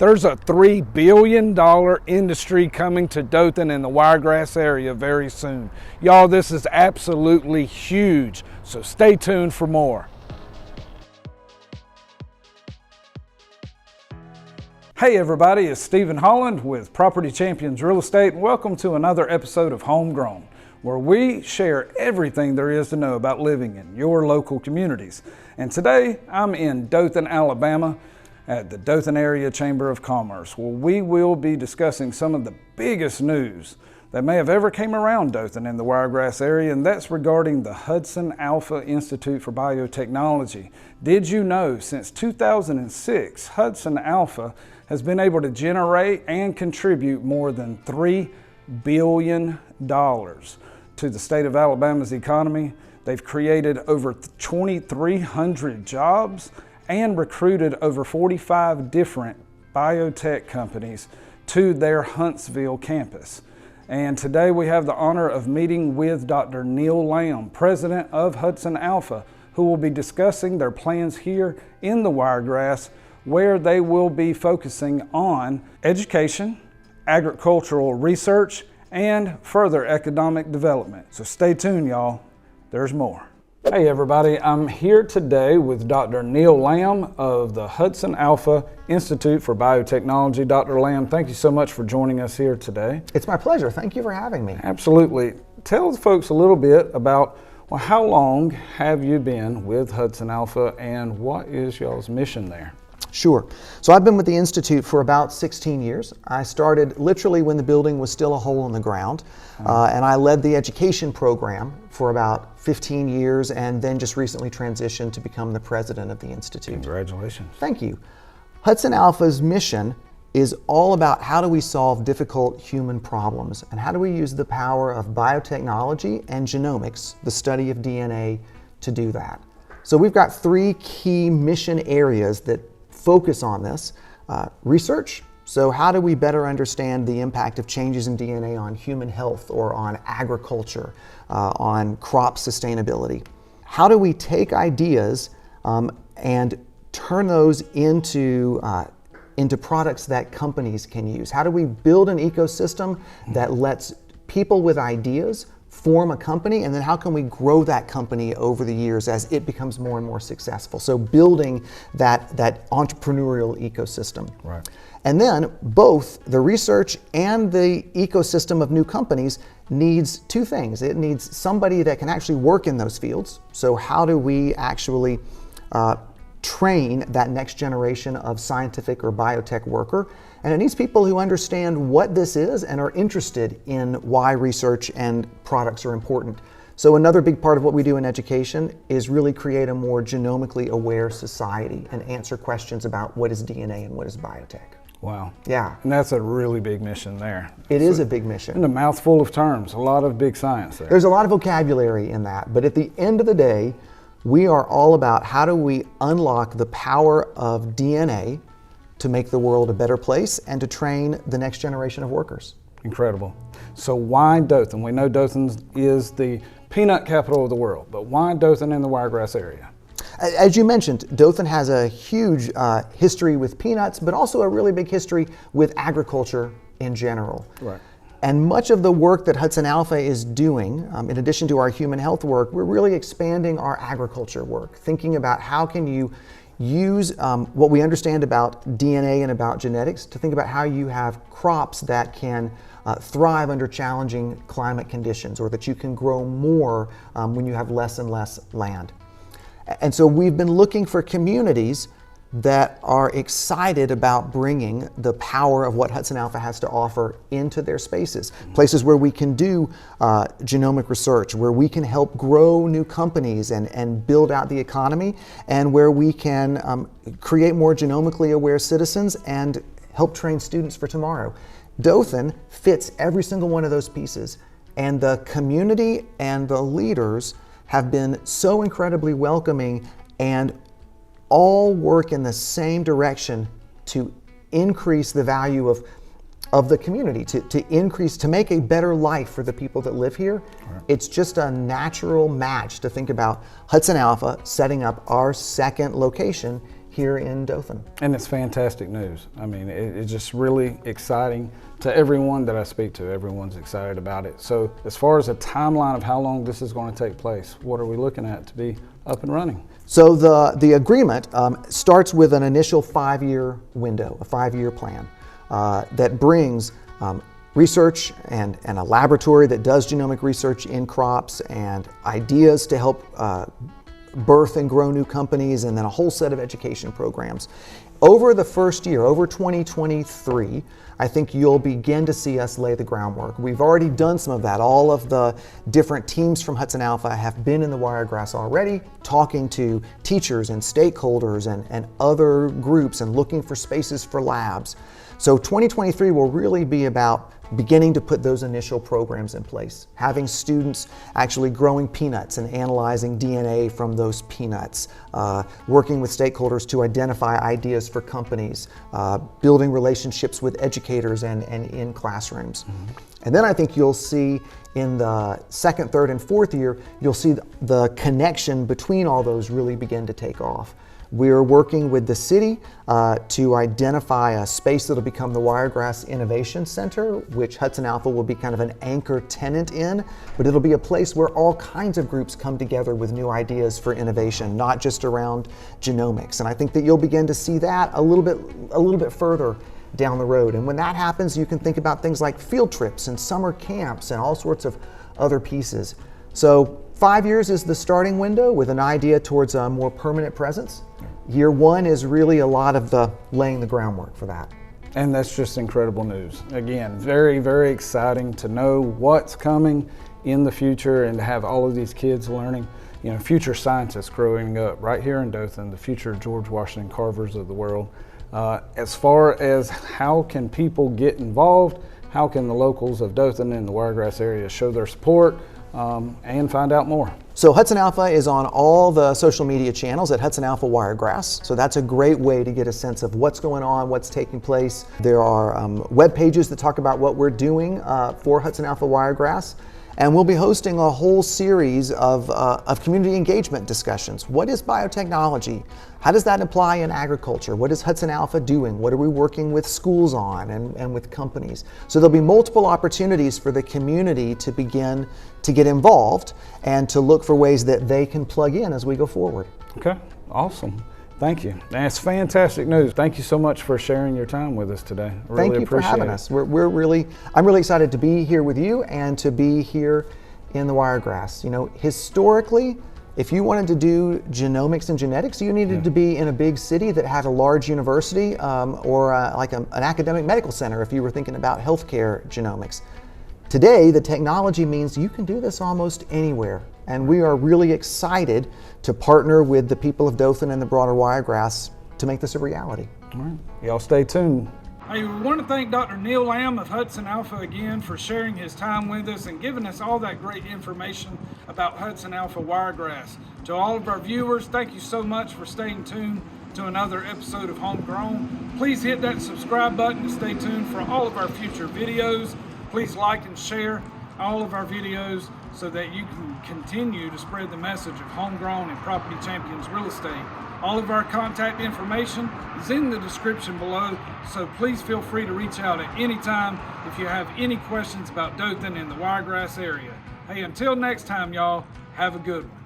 There's a $3 billion industry coming to Dothan in the Wiregrass area very soon. Y'all, this is absolutely huge, so stay tuned for more. Hey everybody, it's Stephen Holland with Property Champions Real Estate, and welcome to another episode of Homegrown, where we share everything there is to know about living in your local communities. And today, I'm in Dothan, Alabama, at the Dothan Area Chamber of Commerce, where we will be discussing some of the biggest news that may have ever came around Dothan in the Wiregrass area, and that's regarding the HudsonAlpha Institute for Biotechnology. Did you know since 2006, HudsonAlpha has been able to generate and contribute more than $3 billion to the state of Alabama's economy? They've created over 2,300 jobs and recruited over 45 different biotech companies to their Huntsville campus. And today we have the honor of meeting with Dr. Neil Lamb, president of HudsonAlpha, who will be discussing their plans here in the Wiregrass, where they will be focusing on education, agricultural research, and further economic development. So stay tuned, y'all. There's more. Hey everybody, I'm here today with Dr. Neil Lamb of the HudsonAlpha Institute for Biotechnology. Dr. Lamb, thank you so much for joining us here today. It's my pleasure. Thank you for having me. Absolutely. Tell the folks a little bit about, well, how long have you been with HudsonAlpha and what is y'all's mission there? Sure. So I've been with the Institute for about 16 years. I started literally when the building was still a hole in the ground, and I led the education program for about 15 years and then just recently transitioned to become the president of the Institute. Congratulations. Thank you. HudsonAlpha's mission is all about how do we solve difficult human problems and how do we use the power of biotechnology and genomics, the study of DNA, to do that. So we've got three key mission areas that focus on this. Research, so how do we better understand the impact of changes in DNA on human health or on agriculture, on crop sustainability? How do we take ideas and turn those into products that companies can use? How do we build an ecosystem that lets people with ideas form a company, and then how can we grow that company over the years as it becomes more and more successful? So building that entrepreneurial ecosystem. Right. And then both the research and the ecosystem of new companies needs two things. It needs somebody that can actually work in those fields. So how do we actually train that next generation of scientific or biotech worker? And it needs people who understand what this is and are interested in why research and products are important. So another big part of what we do in education is really create a more genomically aware society and answer questions about what is DNA and what is biotech. Wow. Yeah. And that's a really big mission there. It is a big mission. And a mouthful of terms, a lot of big science there. There's a lot of vocabulary in that, but at the end of the day, we are all about how do we unlock the power of DNA to make the world a better place and to train the next generation of workers. Incredible. So why Dothan? We know Dothan is the peanut capital of the world, but why Dothan in the Wiregrass area? As you mentioned, Dothan has a huge history with peanuts, but also a really big history with agriculture in general. Right. And much of the work that HudsonAlpha is doing, in addition to our human health work, we're really expanding our agriculture work, thinking about how can you use what we understand about DNA and about genetics to think about how you have crops that can thrive under challenging climate conditions, or that you can grow more when you have less and less land. And so we've been looking for communities that are excited about bringing the power of what HudsonAlpha has to offer into their spaces. Places where we can do genomic research, where we can help grow new companies and build out the economy, and where we can create more genomically aware citizens and help train students for tomorrow. Dothan fits every single one of those pieces, and the community and the leaders have been so incredibly welcoming and all work in the same direction to increase the value of the community, to make a better life for the people that live here. Right. It's just a natural match to think about HudsonAlpha setting up our second location here in Dothan. And it's fantastic news. I mean, it's just really exciting to everyone that I speak to. Everyone's excited about it. So as far as a timeline of how long this is going to take place, what are we looking at to be up and running? So the agreement starts with an initial 5-year window, a 5-year plan that brings research and a laboratory that does genomic research in crops and ideas to help birth and grow new companies, and then a whole set of education programs. Over the first year, over 2023, I think you'll begin to see us lay the groundwork. We've already done some of that. All of the different teams from HudsonAlpha have been in the Wiregrass already, talking to teachers and stakeholders and other groups and looking for spaces for labs. So 2023 will really be about beginning to put those initial programs in place, having students actually growing peanuts and analyzing DNA from those peanuts, working with stakeholders to identify ideas for companies, building relationships with educators and in classrooms. And then I think you'll see in the second, third, and fourth year, you'll see the connection between all those really begin to take off. We're working with the city to identify a space that'll become the Wiregrass Innovation Center, which HudsonAlpha will be kind of an anchor tenant in, but it'll be a place where all kinds of groups come together with new ideas for innovation, not just around genomics. And I think that you'll begin to see that a little bit further down the road. And when that happens, you can think about things like field trips and summer camps and all sorts of other pieces. So 5 years is the starting window with an idea towards a more permanent presence. Year one is really a lot of the laying the groundwork for that. And that's just incredible news. Again, very, very exciting to know what's coming in the future and to have all of these kids learning, you know, future scientists growing up right here in Dothan, the future George Washington Carvers of the world. As far as how can people get involved, how can the locals of Dothan and the Wiregrass area show their support and find out more? So HudsonAlpha is on all the social media channels at HudsonAlpha Wiregrass. So that's a great way to get a sense of what's going on, what's taking place. There are web pages that talk about what we're doing for HudsonAlpha Wiregrass. And we'll be hosting a whole series of community engagement discussions. What is biotechnology? How does that apply in agriculture? What is HudsonAlpha doing? What are we working with schools on and with companies? So there'll be multiple opportunities for the community to begin to get involved and to look for ways that they can plug in as we go forward. Okay, awesome. Thank you. That's fantastic news. Thank you so much for sharing your time with us today. Thank you for having us. I'm really excited to be here with you and to be here in the Wiregrass. You know, historically, if you wanted to do genomics and genetics, you needed to be in a big city that had a large university or like an academic medical center if you were thinking about healthcare genomics. Today, the technology means you can do this almost anywhere. And we are really excited to partner with the people of Dothan and the broader Wiregrass to make this a reality. All right, y'all stay tuned. Hey, we want to thank Dr. Neil Lamb of HudsonAlpha again for sharing his time with us and giving us all that great information about HudsonAlpha Wiregrass. To all of our viewers, thank you so much for staying tuned to another episode of Homegrown. Please hit that subscribe button to stay tuned for all of our future videos. Please like and share all of our videos so that you can continue to spread the message of homegrown and property champions real estate. All of our contact information is in the description below, so please feel free to reach out at any time if you have any questions about Dothan and the Wiregrass area. Hey, until next time, y'all, have a good one.